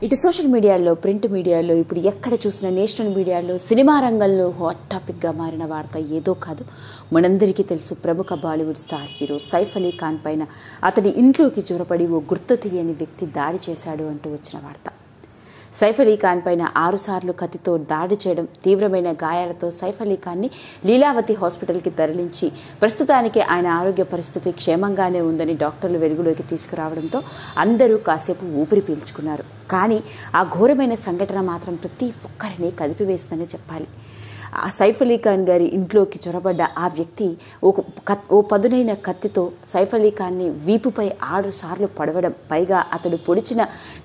ఇటు సోషల్ మీడియాలో, ప్రింట్ మీడియాలో, ఇప్పుడు ఎక్కడ చూసిన నేషనల్ మీడియాలో, సినిమా రంగంలో హాట్ టాపిక్గా మారిన వార్త ఏదో కాదు. మనందరికీ తెలుసు, ప్రముఖ బాలీవుడ్ స్టార్ హీరో సైఫ్ అలీ ఖాన్ పైన అతడి ఇంట్లోకి చొరబడి ఓ గుర్తు తెలియని వ్యక్తి దాడి చేశాడు అంటూ వచ్చిన వార్త. సైఫ్ అలీ ఖాన్ పైన 6 సార్లు కత్తితో దాడి చేయడం, తీవ్రమైన గాయాలతో సైఫ్ అలీ ఖాన్ని లీలావతి హాస్పిటల్కి తరలించి ప్రస్తుతానికి ఆయన ఆరోగ్య పరిస్థితి క్షేమంగానే ఉందని డాక్టర్లు వెలుగులోకి తీసుకురావడంతో అందరూ కాసేపు ఊపిరి పీల్చుకున్నారు. కానీ ఆ ఘోరమైన సంఘటన మాత్రం ప్రతి ఒక్కరిని కదిపివేసిందని చెప్పాలి. ఆ సైఫ్ అలీ ఖాన్ గారి ఇంట్లోకి చొరబడ్డ ఆ వ్యక్తి ఓ పదునైన కత్తితో సైఫ్ అలీ ఖాన్ని వీపుపై 6 సార్లు పడవడం, పైగా అతడు పొడిచిన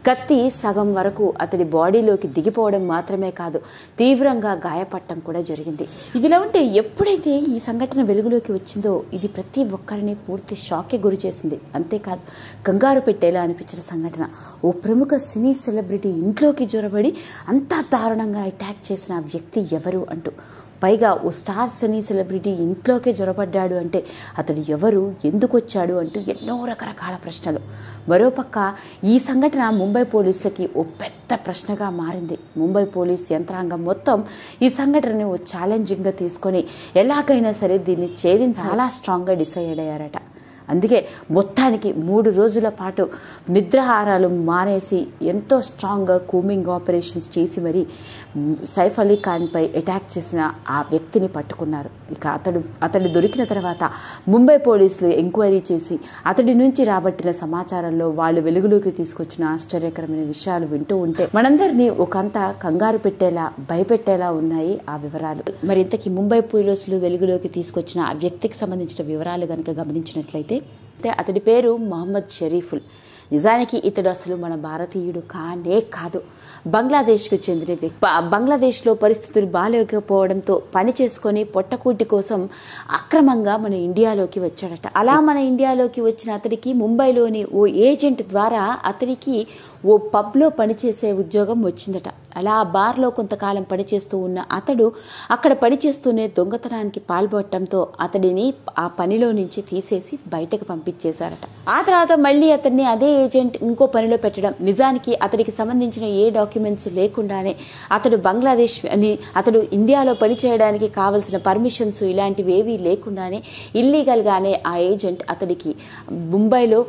కత్తి సగం వరకు అతడి బాడీలోకి దిగిపోవడం మాత్రమే కాదు, తీవ్రంగా గాయపడటం కూడా జరిగింది. ఇదిలా ఉంటే ఎప్పుడైతే ఈ సంఘటన వెలుగులోకి వచ్చిందో ఇది ప్రతి ఒక్కరిని పూర్తి షాక్కి గురి చేసింది. అంతేకాదు, కంగారు పెట్టేలా అనిపించిన సంఘటన. ఓ ప్రముఖ సినీ సెలబ్రిటీ ఇంట్లోకి జొరబడి అంతా దారుణంగా అటాక్ చేసిన ఆ వ్యక్తి ఎవరు అంటూ, పైగా ఓ స్టార్ సినీ సెలబ్రిటీ ఇంట్లోకే జొరబడ్డాడు అంటే అతడు ఎవరు, ఎందుకు వచ్చాడు అంటూ ఎన్నో రకరకాల ప్రశ్నలు. మరోపక్క ఈ సంఘటన ముంబై పోలీసులకి ఓ పెద్ద ప్రశ్నగా మారింది. ముంబై పోలీస్ యంత్రాంగం మొత్తం ఈ సంఘటనని ఓ ఛాలెంజింగ్గా తీసుకొని ఎలాగైనా సరే దీన్ని ఛేదించి చాలా స్ట్రాంగ్గా డిసైడ్ అయ్యారట. అందుకే మొత్తానికి 3 రోజుల పాటు నిద్రాహారాలు మానేసి ఎంతో స్ట్రాంగ్గా కూమింగ్ ఆపరేషన్స్ చేసి మరి సైఫ్ అలీ ఖాన్పై అటాక్ చేసిన ఆ వ్యక్తిని పట్టుకున్నారు. ఇక అతడు దొరికిన తర్వాత ముంబై పోలీసులు ఎంక్వైరీ చేసి అతడి నుంచి రాబట్టిన సమాచారంలో వాళ్ళు వెలుగులోకి తీసుకొచ్చిన ఆశ్చర్యకరమైన విషయాలు వింటూ ఉంటే మనందరినీ ఒకంత కంగారు పెట్టేలా, భయపెట్టేలా ఉన్నాయి ఆ వివరాలు. మరి ఇంతకీ ముంబై పోలీసులు వెలుగులోకి తీసుకొచ్చిన ఆ వ్యక్తికి సంబంధించిన వివరాలు కనుక గమనించినట్లయితే అతడి పేరు మొహమ్మద్ షరీఫుల్. నిజానికి ఇతడు అసలు మన భారతీయుడు కానే కాదు, బంగ్లాదేశ్కు చెందిన వ్యక్తి. బంగ్లాదేశ్లో పరిస్థితులు బాగాలేకపోవడంతో పని చేసుకొని పొట్టకూటి కోసం అక్రమంగా మన ఇండియాలోకి వచ్చాడట. అలా మన ఇండియాలోకి వచ్చిన అతడికి ముంబైలోని ఓ ఏజెంట్ ద్వారా అతడికి ఓ పబ్లో పనిచేసే ఉద్యోగం వచ్చిందట. అలా ఆ బార్లో కొంతకాలం పనిచేస్తూ ఉన్న అతడు అక్కడ పనిచేస్తూనే దొంగతనానికి పాల్పడటంతో అతడిని ఆ పనిలో నుంచి తీసేసి బయటకు పంపించేశారట. ఆ తర్వాత మళ్ళీ అతన్ని అదే ఏజెంట్ ఇంకో పనిలో పెట్టడం, నిజానికి అతడికి సంబంధించిన ఏ డాక్యుమెంట్స్ లేకుండానే అతడు బంగ్లాదేశ్ అని, అతడు ఇండియాలో పనిచేయడానికి కావలసిన పర్మిషన్స్ ఇలాంటివి ఏవీ లేకుండానే ఇల్లీగల్గానే ఆ ఏజెంట్ అతడికి ముంబైలో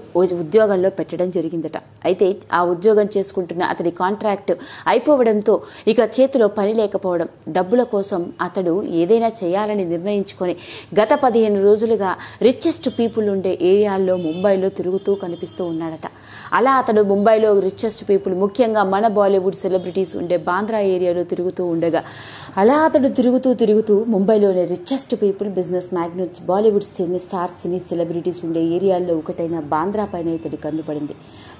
ఉద్యోగంలో పెట్టడం జరిగిందట. అయితే ఆ ఉద్యోగం చేసుకుంటున్న అతడి కాంట్రాక్ట్ అయిపోవడంతో ఇక చేతిలో పని లేకపోవడం, డబ్బుల కోసం అతడు ఏదైనా చేయాలని నిర్ణయించుకొని గత 15 రోజులుగా రిచెస్ట్ పీపుల్ ఉండే ఏరియాల్లో ముంబైలో తిరుగుతూ కనిపిస్తూ ఉన్నాడట. అలా అతడు ముంబైలో రిచెస్ట్ పీపుల్, ముఖ్యంగా మన బాలీవుడ్ సెలబ్రిటీస్ ఉండే బాంద్రా ఏరియాలో తిరుగుతూ ఉండగా అలా అతడు తిరుగుతూ ముంబైలోని richest people, business magnets, Bollywood star cine celebrities ఉండే ఏరియాల్లో ఒకటైన బాంద్రా పైన ఇతడి కన్ను పడింది.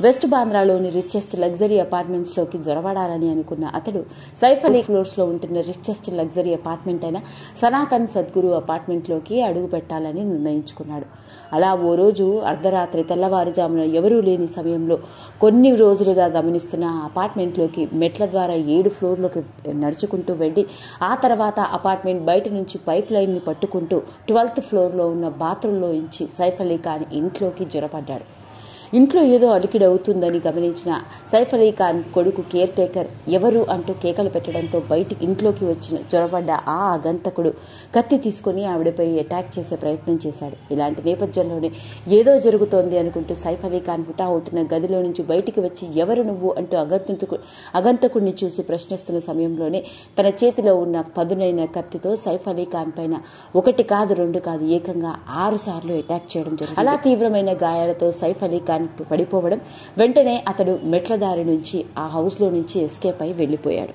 వెస్ట్ బాంద్రాలోని రిచెస్ట్ లగ్జరీ అపార్ట్మెంట్స్లోకి జొరబడాలని అనుకున్న అతడు సైఫ్ అలీ ఫ్లోర్స్లో ఉంటున్న రిచెస్ట్ లగ్జరీ అపార్ట్మెంట్ అయిన సనాతన్ సద్గురు అపార్ట్మెంట్లోకి అడుగు పెట్టాలని నిర్ణయించుకున్నాడు. అలా ఓ రోజు అర్ధరాత్రి తెల్లవారుజామున ఎవరూ లేని సమయంలో కొన్ని రోజులుగా గమనిస్తున్న ఆ అపార్ట్మెంట్లోకి మెట్ల ద్వారా 7 ఫ్లోర్లోకి నడుచుకుంటూ వెళ్ళి ఆ తర్వాత అపార్ట్మెంట్ బయట నుంచి పైప్ లైన్ని పట్టుకుంటూ 12th ఫ్లోర్లో ఉన్న బాత్రూంలో నుంచి సైఫ్ అలీ ఖాన్ ఇంట్లోకి జొరబడ్డాడు. ఇంట్లో ఏదో అలికిడి అవుతుందని గమనించిన సైఫ్ అలీ ఖాన్ కొడుకు కేర్ టేకర్ ఎవరు అంటూ కేకలు పెట్టడంతో బయటికి ఇంట్లోకి జొరబడ్డ ఆ ఆగంతకుడు కత్తి తీసుకుని ఆవిడపై అటాక్ చేసే ప్రయత్నం చేశాడు. ఇలాంటి నేపథ్యంలోనే ఏదో జరుగుతోంది అనుకుంటూ సైఫ్ అలీ ఖాన్ హుటాహుటిన గదిలో నుంచి బయటికి వచ్చి ఎవరు నువ్వు అంటూ అగంతకుడిని చూసి ప్రశ్నిస్తున్న సమయంలోనే తన చేతిలో ఉన్న పదునైన కత్తితో సైఫ్ అలీ ఖాన్ పైన 1 కాదు 2 కాదు ఏకంగా 6 సార్లు అటాక్ చేయడం జరిగింది. అలా తీవ్రమైన గాయాలతో సైఫ్ అలీ ఖాన్ పడిపోవడం, వెంటనే అతడు మెట్ల దారి నుంచి ఆ హౌస్లో నుంచి ఎస్కేప్ అయి వెళ్లిపోయాడు.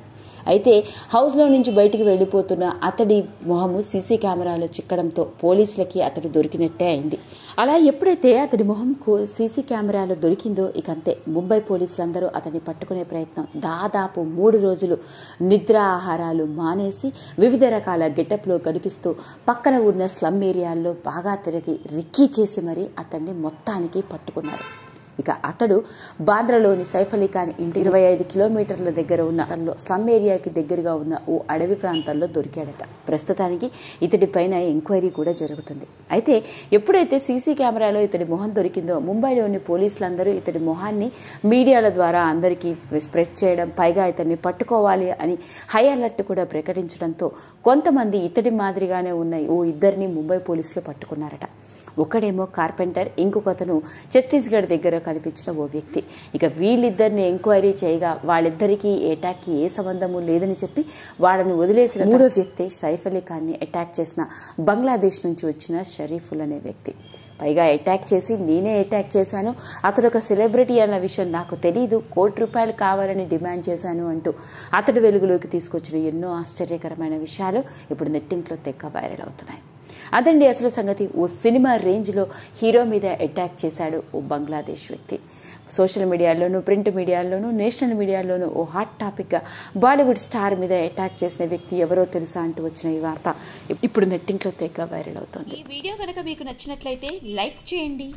అయితే హౌస్లో నుంచి బయటికి వెళ్లిపోతున్న అతడి మొహము సీసీ కెమెరాలో చిక్కడంతో పోలీసులకి అతడు దొరికినట్టే అయింది. అలా ఎప్పుడైతే అతడి మొహం సీసీ కెమెరాలో దొరికిందో ఇకంతే ముంబై పోలీసులందరూ అతన్ని పట్టుకునే ప్రయత్నం, దాదాపు 3 రోజులు నిద్ర ఆహారాలు మానేసి వివిధ రకాల గెటప్లో కనిపిస్తూ పక్కన ఉన్న స్లమ్ ఏరియాల్లో బాగా తిరిగి రిక్కీ చేసి మరీ అతన్ని మొత్తానికి పట్టుకున్నారు. ఇక అతడు బాంద్రాలోని సైఫ్ అలీ ఖాన్ ఇంటి 25 కిలోమీటర్ల దగ్గర ఉన్న అతనిలో స్లమ్ ఏరియాకి దగ్గరగా ఉన్న ఓ అడవి ప్రాంతాల్లో దొరికాడట. ప్రస్తుతానికి ఇతడి పైన ఎంక్వైరీ కూడా జరుగుతుంది. అయితే ఎప్పుడైతే సీసీ కెమెరాలో ఇతడి మొహం దొరికిందో ముంబైలోని పోలీసులందరూ ఇతడి మొహాన్ని మీడియాల ద్వారా అందరికీ స్ప్రెడ్ చేయడం, పైగా ఇతన్ని పట్టుకోవాలి అని హై అలర్ట్ కూడా ప్రకటించడంతో కొంతమంది ఇతడి మాదిరిగానే ఉన్న ఓ ఇద్దరిని ముంబై పోలీసులు పట్టుకున్నారట. ఒకడేమో కార్పెంటర్, ఇంకొకతను ఛత్తీస్గఢ్ దగ్గర కనిపించిన ఓ వ్యక్తి. ఇక వీళ్ళిద్దరిని ఎంక్వైరీ చేయగా వాళ్ళిద్దరికీ అటాక్కి ఏ సంబంధము లేదని చెప్పి వాళ్ళని వదిలేసిన మూడో వ్యక్తి సైఫ్ అలీ ఖాన్ని అటాక్ చేసిన బంగ్లాదేశ్ నుంచి వచ్చిన షరీఫుల్ అనే వ్యక్తి. పైగా అటాక్ చేసి నేనే అటాక్ చేశాను, అతడు ఒక సెలబ్రిటీ అన్న విషయం నాకు తెలీదు, ₹1,00,00,000 కావాలని డిమాండ్ చేశాను అంటూ అతడు వెలుగులోకి తీసుకొచ్చిన ఎన్నో ఆశ్చర్యకరమైన విషయాలు ఇప్పుడు నెట్టింట్లో తెగ వైరల్ అవుతున్నాయి. అదండి అసలు సంగతి. ఓ సినిమా రేంజ్లో హీరో మీద అటాక్ చేశాడు ఓ బంగ్లాదేశ్ వ్యక్తి. సోషల్ మీడియాలోనూ, ప్రింట్ మీడియాల్లోనూ, నేషనల్ మీడియాల్లోనూ ఓ హాట్ టాపిక్గా బాలీవుడ్ స్టార్ మీద అటాక్ చేసిన వ్యక్తి ఎవరో తెలుసా అంటూ వచ్చిన ఈ వార్త ఇప్పుడు నెట్టింట్లో తెగ వైరల్ అవుతోంది. ఈ వీడియో కనుక మీకు నచ్చినట్లయితే లైక్ చేయండి,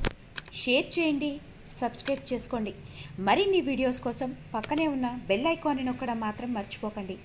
షేర్ చేయండి, సబ్స్క్రైబ్ చేసుకోండి. మరిన్ని వీడియోస్ కోసం పక్కనే ఉన్న బెల్ ఐకాన్ని నొక్కడం మాత్రం మర్చిపోకండి.